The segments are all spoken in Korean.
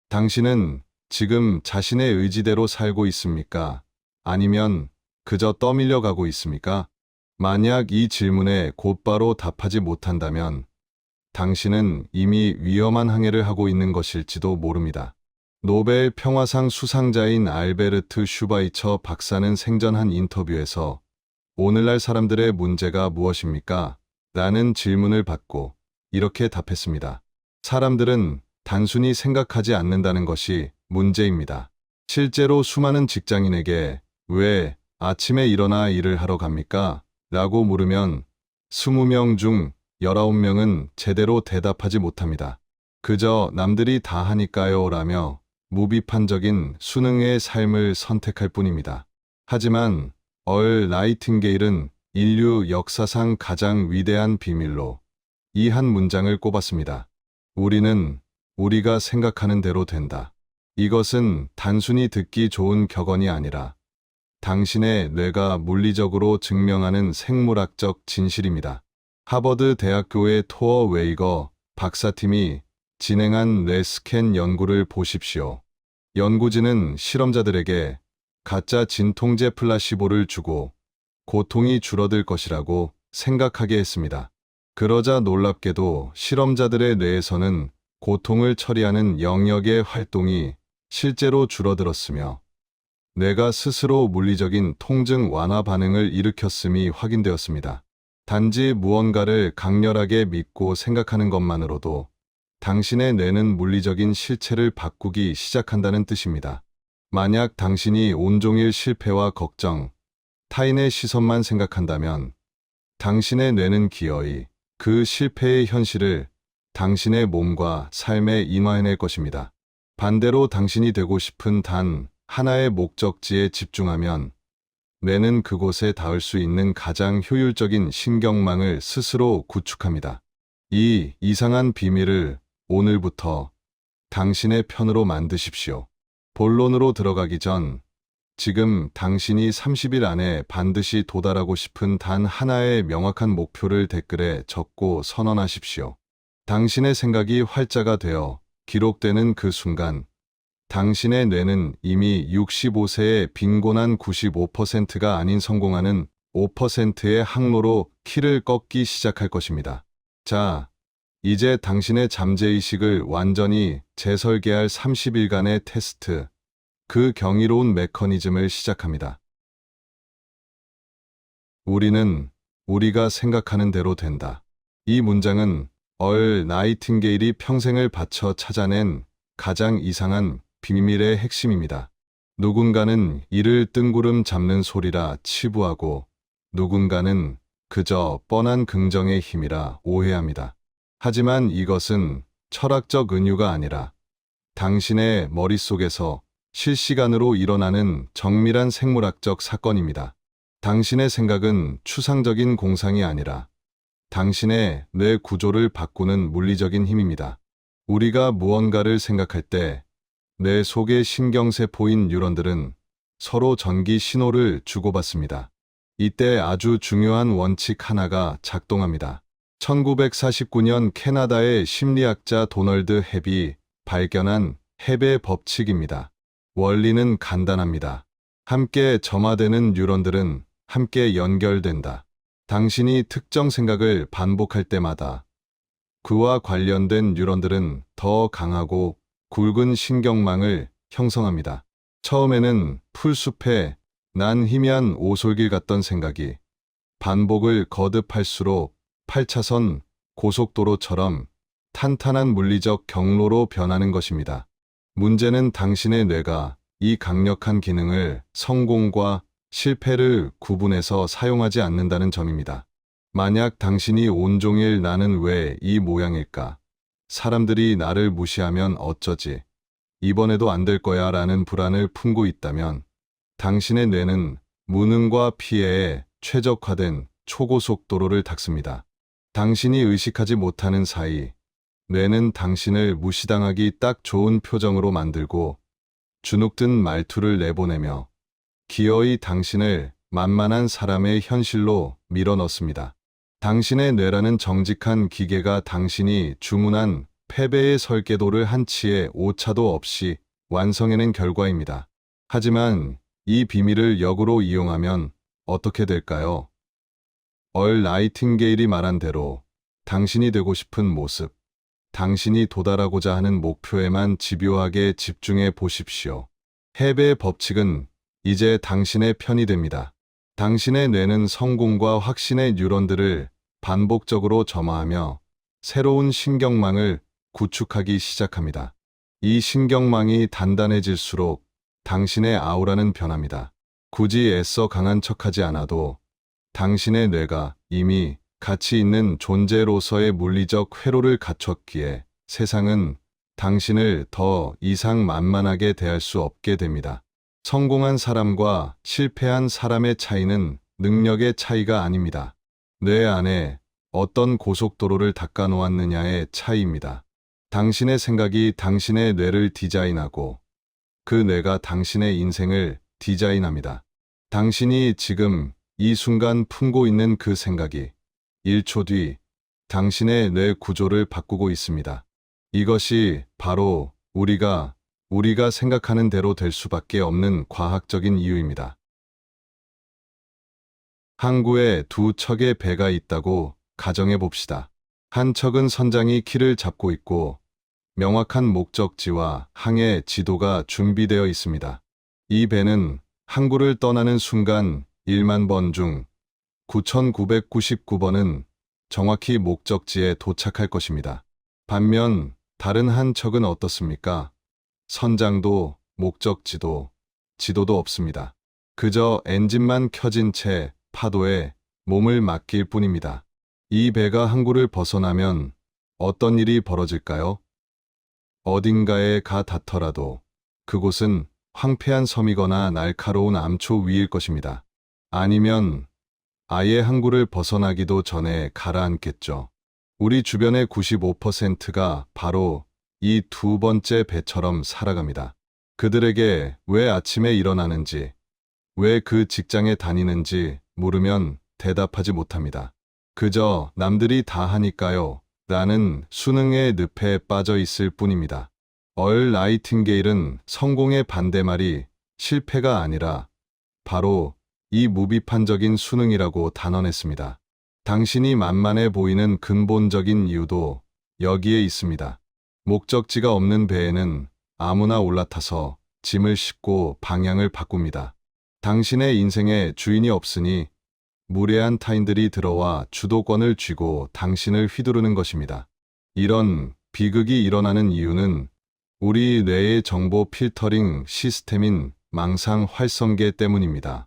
당신은 지금 자신의 의지대로 살고 있습니까? 아니면 그저 떠밀려 가고 있습니까? 만약 이 질문에 곧바로 답하지 못한다면 당신은 이미 위험한 항해를 하고 있는 것일지도 모릅니다. 노벨 평화상 수상자인 알베르트 슈바이처 박사는 생전 한 인터뷰에서 오늘날 사람들의 문제가 무엇입니까? 라는 질문을 받고 이렇게 답했습니다. 사람들은 단순히 생각하지 않는다는 것이 문제입니다. 실제로 수많은 직장인에게 왜 아침에 일어나 일을 하러 갑니까? 라고 물으면 20명 중 19명은 제대로 대답하지 못합니다. 그저 남들이 다 하니까요 라며 무비판적인 수능의 삶을 선택할 뿐입니다. 하지만 나이팅게일은 인류 역사상 가장 위대한 비밀로 이 한 문장을 꼽았습니다. 우리는 우리가 생각하는 대로 된다. 이것은 단순히 듣기 좋은 격언이 아니라 당신의 뇌가 물리적으로 증명하는 생물학적 진실입니다. 하버드 대학교의 토어 웨이거 박사팀이 진행한 뇌 스캔 연구를 보십시오. 연구진은 실험자들에게 가짜 진통제 플라시보를 주고 고통이 줄어들 것이라고 생각하게 했습니다. 그러자 놀랍게도 실험자들의 뇌에서는 고통을 처리하는 영역의 활동이 실제로 줄어들었으며 뇌가 스스로 물리적인 통증 완화 반응을 일으켰음이 확인되었습니다. 단지 무언가를 강렬하게 믿고 생각하는 것만으로도 당신의 뇌는 물리적인 실체를 바꾸기 시작한다는 뜻입니다. 만약 당신이 온종일 실패와 걱정, 타인의 시선만 생각한다면 당신의 뇌는 기어이 그 실패의 현실을 당신의 몸과 삶에 인화해낼 것입니다. 반대로 당신이 되고 싶은 단 하나의 목적지에 집중하면 뇌는 그곳에 닿을 수 있는 가장 효율적인 신경망을 스스로 구축합니다. 이 이상한 비밀을 오늘부터 당신의 편으로 만드십시오. 본론으로 들어가기 전 지금 당신이 30일 안에 반드시 도달하고 싶은 단 하나의 명확한 목표를 댓글에 적고 선언하십시오. 당신의 생각이 활자가 되어 기록되는 그 순간 당신의 뇌는 이미 65세의 빈곤한 95%가 아닌 성공하는 5%의 항로로 키를 꺾기 시작할 것입니다. 자, 이제 당신의 잠재의식을 완전히 재설계할 30일간의 테스트, 그 경이로운 메커니즘을 시작합니다. 우리는 우리가 생각하는 대로 된다. 이 문장은 나이팅게일이 평생을 바쳐 찾아낸 가장 이상한 비밀의 핵심입니다. 누군가는 이를 뜬구름 잡는 소리라 치부하고 누군가는 그저 뻔한 긍정의 힘이라 오해합니다. 하지만 이것은 철학적 은유가 아니라 당신의 머릿속에서 실시간으로 일어나는 정밀한 생물학적 사건입니다. 당신의 생각은 추상적인 공상이 아니라 당신의 뇌 구조를 바꾸는 물리적인 힘입니다. 우리가 무언가를 생각할 때 뇌 속의 신경세포인 뉴런들은 서로 전기 신호를 주고받습니다. 이때 아주 중요한 원칙 하나가 작동합니다. 1949년 캐나다의 심리학자 도널드 헵이 발견한 헵의 법칙입니다. 원리는 간단합니다. 함께 점화되는 뉴런들은 함께 연결된다. 당신이 특정 생각을 반복할 때마다 그와 관련된 뉴런들은 더 강하고 굵은 신경망을 형성합니다. 처음에는 풀숲에 난 희미한 오솔길 같던 생각이 반복을 거듭할수록 8차선 고속도로처럼 탄탄한 물리적 경로로 변하는 것입니다. 문제는 당신의 뇌가 이 강력한 기능을 성공과 실패를 구분해서 사용하지 않는다는 점입니다. 만약 당신이 온종일 나는 왜 이 모양일까? 사람들이 나를 무시하면 어쩌지? 이번에도 안 될 거야 라는 불안을 품고 있다면 당신의 뇌는 무능과 피해에 최적화된 초고속도로를 닦습니다. 당신이 의식하지 못하는 사이 뇌는 당신을 무시당하기 딱 좋은 표정으로 만들고 주눅든 말투를 내보내며 기어이 당신을 만만한 사람의 현실로 밀어넣습니다. 당신의 뇌라는 정직한 기계가 당신이 주문한 패배의 설계도를 한치의 오차도 없이 완성해낸 결과입니다. 하지만 이 비밀을 역으로 이용하면 어떻게 될까요? 나이팅게일이 말한 대로 당신이 되고 싶은 모습, 당신이 도달하고자 하는 목표에만 집요하게 집중해 보십시오. 패배의 법칙은 이제 당신의 편이 됩니다. 당신의 뇌는 성공과 확신의 뉴런들을 반복적으로 점화하며 새로운 신경망을 구축하기 시작합니다. 이 신경망이 단단해질수록 당신의 아우라는 변합니다. 굳이 애써 강한 척하지 않아도 당신의 뇌가 이미 가치 있는 존재로서의 물리적 회로를 갖췄기에 세상은 당신을 더 이상 만만하게 대할 수 없게 됩니다. 성공한 사람과 실패한 사람의 차이는 능력의 차이가 아닙니다. 뇌 안에 어떤 고속도로를 닦아 놓았느냐의 차이입니다. 당신의 생각이 당신의 뇌를 디자인하고 그 뇌가 당신의 인생을 디자인합니다. 당신이 지금 이 순간 품고 있는 그 생각이 1초 뒤 당신의 뇌 구조를 바꾸고 있습니다. 이것이 바로 우리가 생각하는 대로 될 수밖에 없는 과학적인 이유입니다. 항구에 두 척의 배가 있다고 가정해 봅시다. 한 척은 선장이 키를 잡고 있고 명확한 목적지와 항해 지도가 준비되어 있습니다. 이 배는 항구를 떠나는 순간 1만 번 중 9,999번은 정확히 목적지에 도착할 것입니다. 반면 다른 한 척은 어떻습니까? 선장도 목적지도 지도도 없습니다. 그저 엔진만 켜진 채 파도에 몸을 맡길 뿐입니다. 이 배가 항구를 벗어나면 어떤 일이 벌어질까요? 어딘가에 가 닿더라도 그곳은 황폐한 섬이거나 날카로운 암초 위일 것입니다. 아니면 아예 항구를 벗어나기도 전에 가라앉겠죠. 우리 주변의 95%가 바로 이 두 번째 배처럼 살아갑니다. 그들에게 왜 아침에 일어나는지, 왜 그 직장에 다니는지 물으면 대답하지 못합니다. 그저 남들이 다 하니까요. 라는 수능의 늪에 빠져 있을 뿐입니다. 나이팅게일은 성공의 반대말이 실패가 아니라 바로 이 무비판적인 수능이라고 단언했습니다. 당신이 만만해 보이는 근본적인 이유도 여기에 있습니다. 목적지가 없는 배에는 아무나 올라타서 짐을 싣고 방향을 바꿉니다. 당신의 인생에 주인이 없으니 무례한 타인들이 들어와 주도권을 쥐고 당신을 휘두르는 것입니다. 이런 비극이 일어나는 이유는 우리 뇌의 정보 필터링 시스템인 망상 활성계 때문입니다.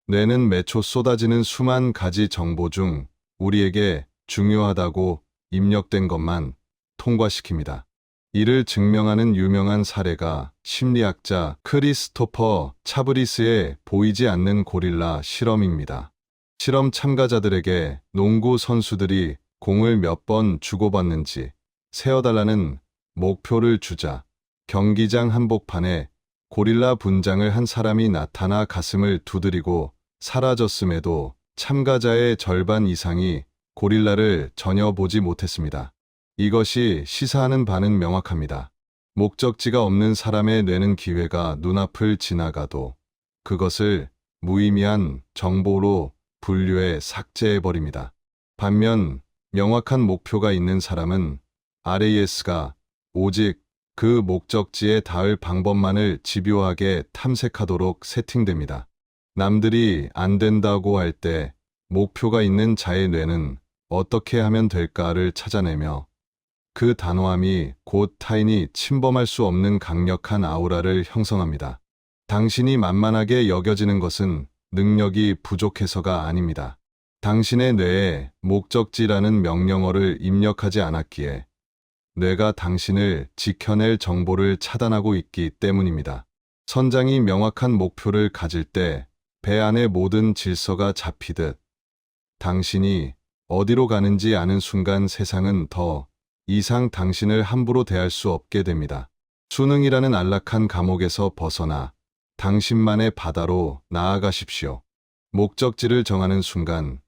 뇌는 매초 쏟아지는 수만 가지 정보 중 우리에게 중요하다고 입력된 것만 통과시킵니다. 이를 증명하는 유명한 사례가 심리학자 크리스토퍼 차브리스의 보이지 않는 고릴라 실험입니다. 실험 참가자들에게 농구 선수들이 공을 몇 번 주고받는지 세어달라는 목표를 주자 경기장 한복판에 고릴라 분장을 한 사람이 나타나 가슴을 두드리고 사라졌음에도 참가자의 절반 이상이 고릴라를 전혀 보지 못했습니다. 이것이 시사하는 바는 명확합니다. 목적지가 없는 사람의 뇌는 기회가 눈앞을 지나가도 그것을 무의미한 정보로 분류해 삭제해버립니다. 반면 명확한 목표가 있는 사람은 RAS가 오직 그 목적지에 닿을 방법만을 집요하게 탐색하도록 세팅됩니다. 남들이 안 된다고 할 때 목표가 있는 자의 뇌는 어떻게 하면 될까를 찾아내며 그 단호함이 곧 타인이 침범할 수 없는 강력한 아우라를 형성합니다. 당신이 만만하게 여겨지는 것은 능력이 부족해서가 아닙니다. 당신의 뇌에 목적지라는 명령어를 입력하지 않았기에 뇌가 당신을 지켜낼 정보를 차단하고 있기 때문입니다. 선장이 명확한 목표를 가질 때 배 안의 모든 질서가 잡히듯 당신이 어디로 가는지 아는 순간 세상은 더 이상 당신을 함부로 대할 수 없게 됩니다. 수능이라는 안락한 감옥에서 벗어나 당신만의 바다로 나아가십시오. 목적지를 정하는 순간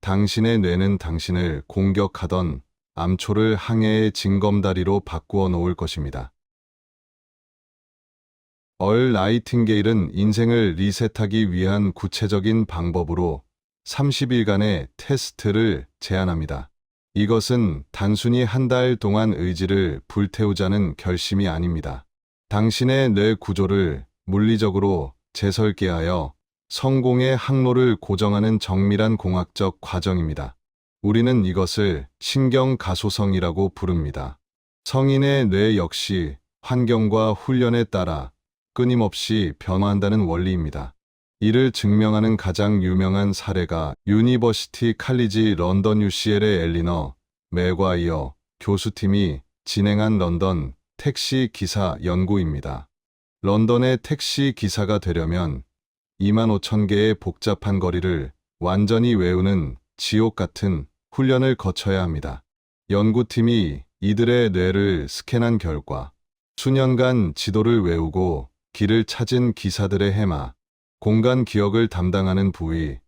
당신의 뇌는 당신을 공격하던 암초를 항해의 징검다리로 바꾸어 놓을 것입니다. 얼 나이팅게일은 인생을 리셋하기 위한 구체적인 방법으로 30일간의 테스트를 제안합니다. 이것은 단순히 한 달 동안 의지를 불태우자는 결심이 아닙니다. 당신의 뇌 구조를 물리적으로 재설계하여 성공의 항로를 고정하는 정밀한 공학적 과정입니다. 우리는 이것을 신경가소성이라고 부릅니다. 성인의 뇌 역시 환경과 훈련에 따라 끊임없이 변화한다는 원리입니다. 이를 증명하는 가장 유명한 사례가 유니버시티 칼리지 런던 UCL의 엘리너 맥과이어 교수팀이 진행한 런던 택시 기사 연구입니다. 런던의 택시 기사가 되려면 25,000개의 복잡한 거리를 완전히 외우는 지옥 같은 훈련을 거쳐야 합니다. 연구팀이 이들의 뇌를 스캔한 결과 수년간 지도를 외우고 길을 찾은 기사들의 해마, 공간 기억을 담당하는 부위,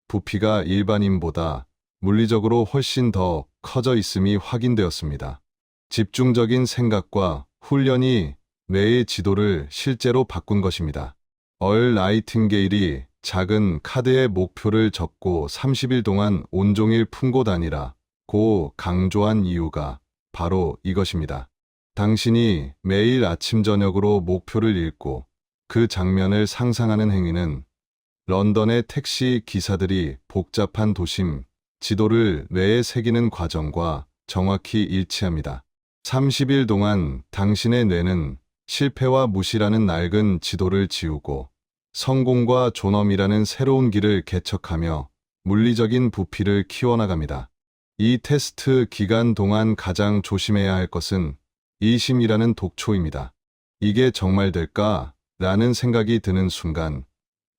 부피가 일반인보다 물리적으로 훨씬 더 커져 있음이 확인되었습니다. 집중적인 생각과 훈련이 뇌의 지도를 실제로 바꾼 것입니다. 얼 나이팅게일이 작은 카드에 목표를 적고 30일 동안 온종일 품고 다니라고 강조한 이유가 바로 이것입니다. 당신이 매일 아침 저녁으로 목표를 읽고 그 장면을 상상하는 행위는 런던의 택시 기사들이 복잡한 도심 지도를 뇌에 새기는 과정과 정확히 일치합니다. 30일 동안 당신의 뇌는 실패와 무시라는 낡은 지도를 지우고 성공과 존엄이라는 새로운 길을 개척하며 물리적인 부피를 키워나갑니다. 이 테스트 기간 동안 가장 조심해야 할 것은 이심이라는 독초입니다. 이게 정말 될까? 라는 생각이 드는 순간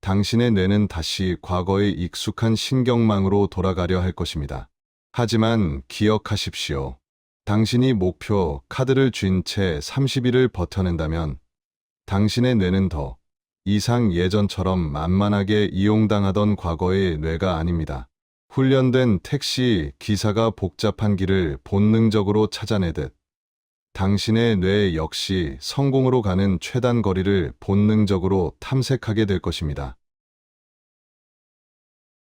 당신의 뇌는 다시 과거의 익숙한 신경망으로 돌아가려 할 것입니다. 하지만 기억하십시오. 당신이 목표 카드를 쥔 채 30일을 버텨낸다면 당신의 뇌는 더 이상 예전처럼 만만하게 이용당하던 과거의 뇌가 아닙니다. 훈련된 택시 기사가 복잡한 길을 본능적으로 찾아내듯 당신의 뇌 역시 성공으로 가는 최단 거리를 본능적으로 탐색하게 될 것입니다.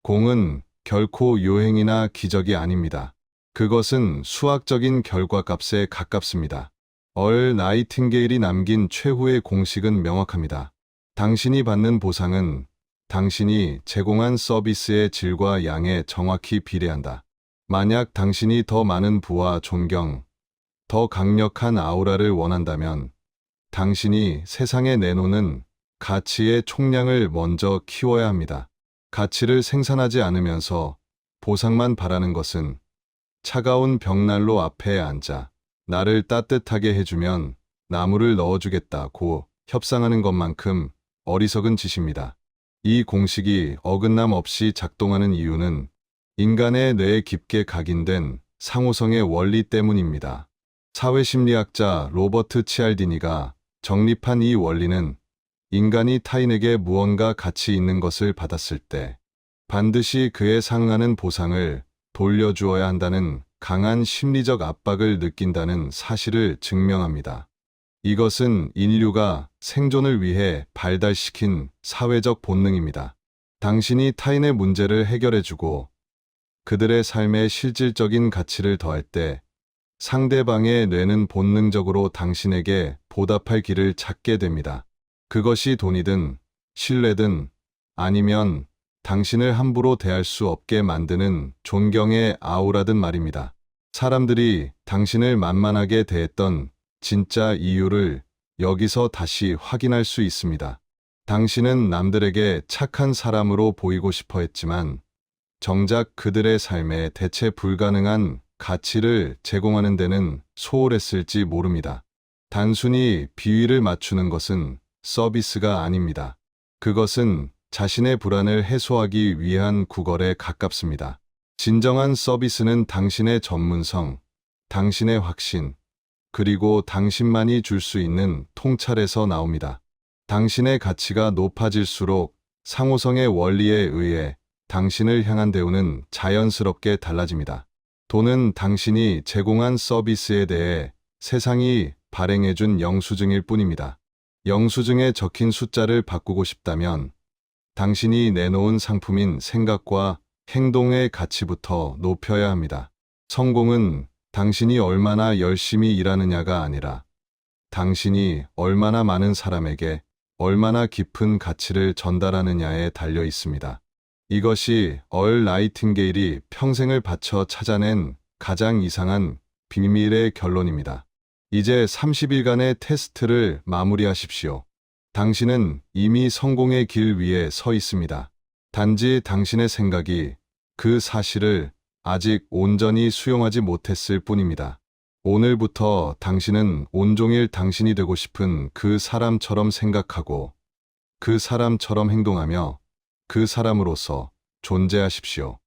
공은 결코 요행이나 기적이 아닙니다. 그것은 수학적인 결과값에 가깝습니다. 얼 나이팅게일이 남긴 최후의 공식은 명확합니다. 당신이 받는 보상은 당신이 제공한 서비스의 질과 양에 정확히 비례한다. 만약 당신이 더 많은 부와 존경, 더 강력한 아우라를 원한다면 당신이 세상에 내놓는 가치의 총량을 먼저 키워야 합니다. 가치를 생산하지 않으면서 보상만 바라는 것은 차가운 벽난로 앞에 앉아 나를 따뜻하게 해주면 나무를 넣어주겠다고 협상하는 것만큼 어리석은 짓입니다. 이 공식이 어긋남 없이 작동하는 이유는 인간의 뇌에 깊게 각인된 상호성의 원리 때문입니다. 사회심리학자 로버트 치알디니가 정립한 이 원리는 인간이 타인에게 무언가 가치 있는 것을 받았을 때 반드시 그에 상응하는 보상을 돌려주어야 한다는 강한 심리적 압박을 느낀다는 사실을 증명합니다. 이것은 인류가 생존을 위해 발달시킨 사회적 본능입니다. 당신이 타인의 문제를 해결해주고 그들의 삶에 실질적인 가치를 더할 때 상대방의 뇌는 본능적으로 당신에게 보답할 길을 찾게 됩니다. 그것이 돈이든 신뢰든 아니면 당신을 함부로 대할 수 없게 만드는 존경의 아우라든 말입니다. 사람들이 당신을 만만하게 대했던 진짜 이유를 여기서 다시 확인할 수 있습니다. 당신은 남들에게 착한 사람으로 보이고 싶어 했지만 정작 그들의 삶에 대체 불가능한 가치를 제공하는 데는 소홀했을지 모릅니다. 단순히 비위를 맞추는 것은 서비스가 아닙니다. 그것은 자신의 불안을 해소하기 위한 구걸에 가깝습니다. 진정한 서비스는 당신의 전문성, 당신의 확신, 그리고 당신만이 줄 수 있는 통찰에서 나옵니다. 당신의 가치가 높아질수록 상호성의 원리에 의해 당신을 향한 대우는 자연스럽게 달라집니다. 돈은 당신이 제공한 서비스에 대해 세상이 발행해준 영수증일 뿐입니다. 영수증에 적힌 숫자를 바꾸고 싶다면 당신이 내놓은 상품인 생각과 행동의 가치부터 높여야 합니다. 성공은 당신이 얼마나 열심히 일하느냐가 아니라 당신이 얼마나 많은 사람에게 얼마나 깊은 가치를 전달하느냐에 달려 있습니다. 이것이 얼 나이팅게일이 평생을 바쳐 찾아낸 가장 이상한 비밀의 결론입니다. 이제 30일간의 테스트를 마무리하십시오. 당신은 이미 성공의 길 위에 서 있습니다. 단지 당신의 생각이 그 사실을 아직 온전히 수용하지 못했을 뿐입니다. 오늘부터 당신은 온종일 당신이 되고 싶은 그 사람처럼 생각하고 그 사람처럼 행동하며 그 사람으로서 존재하십시오.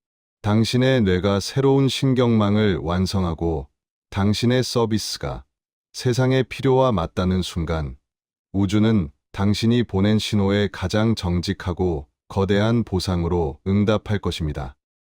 당신의 뇌가 새로운 신경망을 완성하고 당신의 서비스가 세상의 필요와 맞닿는 순간 우주는 당신이 보낸 신호에 가장 정직하고 거대한 보상으로 응답할 것입니다.